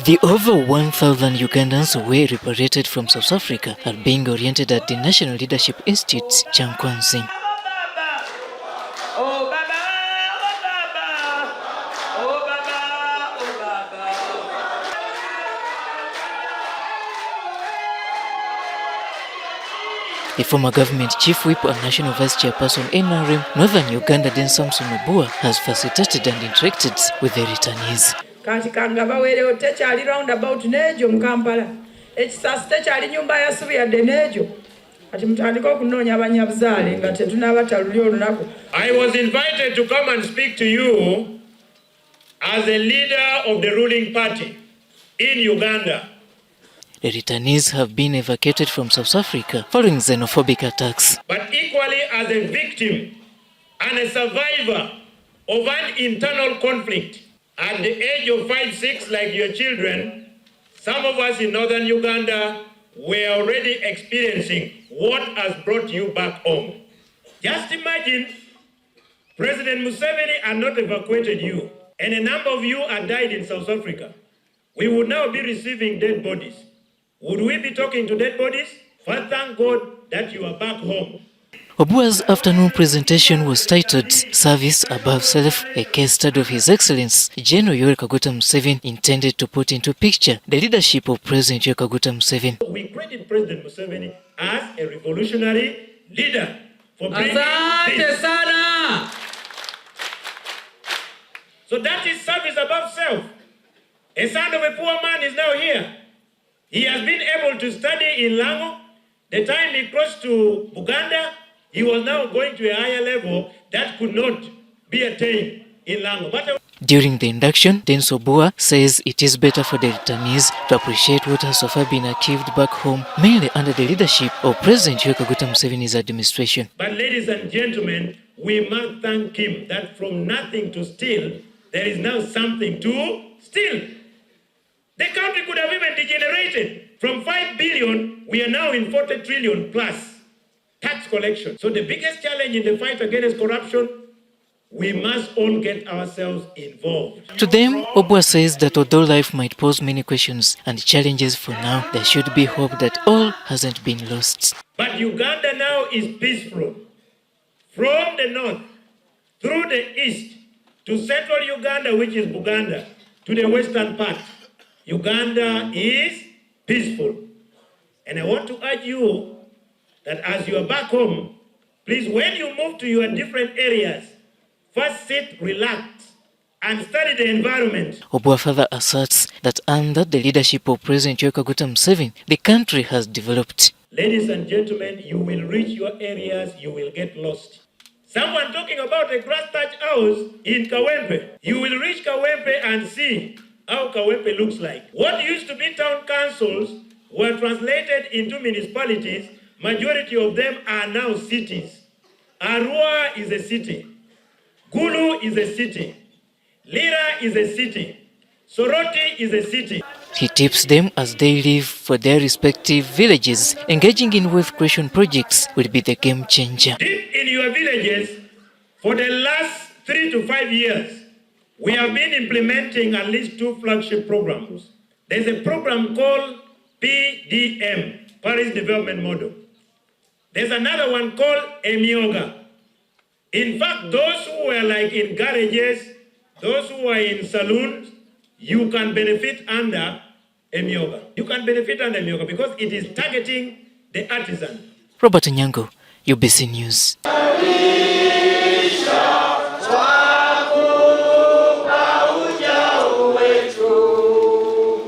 The over 1,000 Ugandans who were repatriated from South Africa are being oriented at the National Leadership Institute's Kyankwanzi. The former government chief whip and national vice chairperson NRM Northern Uganda Denis Hamson Obua has facilitated and interacted with the returnees. Kati kangaba werewo tekyali roundabout nejo mu Kampala ekisasi tekyali nyumba ya subi yadde nejo ati mutandika okunoonya abanyabuzaale nga tetunabataluli olunaku. I was invited to come and speak to you as a leader of the ruling party in Uganda. The returnees have been evacuated from South Africa following xenophobic attacks. But equally as a victim and a survivor of an internal conflict. At the age of 5-6, like your children, some of us in Northern Uganda were already experiencing what has brought you back home. Just imagine, President Museveni had not evacuated you, and a number of you had died in South Africa. We would now be receiving dead bodies. Would we be talking to dead bodies? First, thank God that you are back home. Obua's afternoon presentation was titled Service Above Self, a case study of His Excellency General Yoweri Kaguta Museveni, intended to put into picture the leadership of President Yoweri Kaguta Museveni. We credit President Museveni as a revolutionary leader for bringing peace. So that is service above self. A son of a poor man is now here. He has been able to study in Lango. The time he crossed to Uganda, he was now going to a higher level that could not be attained in Lango. During the induction, Denis Obua says it is better for the returnees to appreciate what has so far been achieved back home, mainly under the leadership of President Yoweri Kaguta Museveni's administration. But ladies and gentlemen, we must thank him that from nothing to steal, there is now something to steal. The country could have even degenerated. From 5 billion, we are now in 40 trillion plus tax collection. So the biggest challenge in the fight against corruption, we must all get ourselves involved. To them, Obua says that although life might pose many questions and challenges for now, there should be hope that all hasn't been lost. But Uganda now is peaceful. From the north, through the east, to central Uganda, which is Buganda, to the western part, Uganda is peaceful. And I want to urge you that as you are back home, please, when you move to your different areas, first sit, relax, and study the environment. Obua further asserts that under the leadership of President Yoweri Kaguta Museveni, the country has developed. Ladies and gentlemen, you will reach your areas, you will get lost. Someone talking about a grass thatch house in Kawempe. You will reach Kawempe and see how Kawempe looks like. What used to be town councils were translated into municipalities. Majority of them are now cities. Arua is a city. Gulu is a city. Lira is a city. Soroti is a city. He tips them as they leave for their respective villages. Engaging in wealth creation projects will be the game changer. Deep in your villages, for the last 3 to 5 years, we have been implementing at least 2 flagship programs. There's a program called PDM, Paris Development Model. There's another one called Emyoga. In fact, those who were like in garages, those who are in saloons, you can benefit under Emyoga. You can benefit under Emyoga because it is targeting the artisan. Robert Nyango, UBC News.